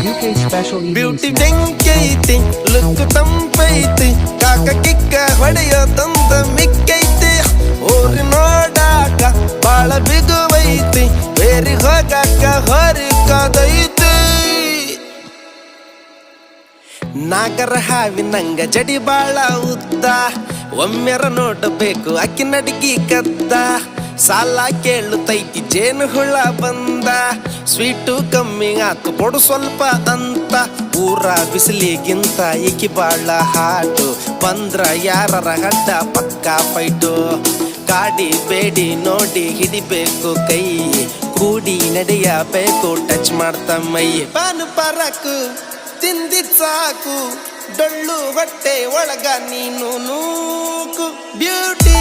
UK special evening beauty snack. ಬೆಂಕೈತಿ look ತಂಪೈತಿ ಕಾಕ ಕಿಕ್ಕ ಹೊಡೆಯೋ ತಂದ ಮಿಕ್ಕೈತಿ ಊರಿ ನೋಡಾಕ ಬಾಳ ಬಿಗುವೈತಿ ಬೇರಿ ಹೋಗಾಕ ಹೊರಿ ಕಾದೈತಿ ನಾಗರ ಹಾವಿನಂಗ ಜಡಿ ಬಾಳ ಉದ್ದ ಒಮ್ಮೆರ ನೋಡಬೇಕು ಅಕ್ಕಿ ನಡಿಗಿ ಕದ್ದ ಸಾಲ ಕೇಳುತ್ತೈತಿ ಜೇನು ಹುಳ ಬಂದ ಸ್ವೀಟು ಕಮ್ಮಿ ಆತು ಕೊಡು ಸ್ವಲ್ಪ ಅಂತ ಊರ ಬಿಸಿಲಿಗಿಂತ ಏಕಿ ಬಾಳ ಹಾಟು ಬಂದ್ರ ಯಾರರ ಹಡ್ಡ ಪಕ್ಕ ಫೈಟು ಕಾಡಿ ಬೇಡಿ ನೋಡಿ ಹಿಡಿಬೇಕು ಕೈ ಕೂಡಿ ನಡೆಯಬೇಕು ಟಚ್ ಮಾಡ್ತ ಮೈ ಪಾನು ಪರಕು ತಿಂದಿದ್ ಸಾಕು ಡೊಳ್ಳು ಹೊಟ್ಟೆ ಒಳಗ ನೀನು ನೂಕು ಬ್ಯೂಟಿ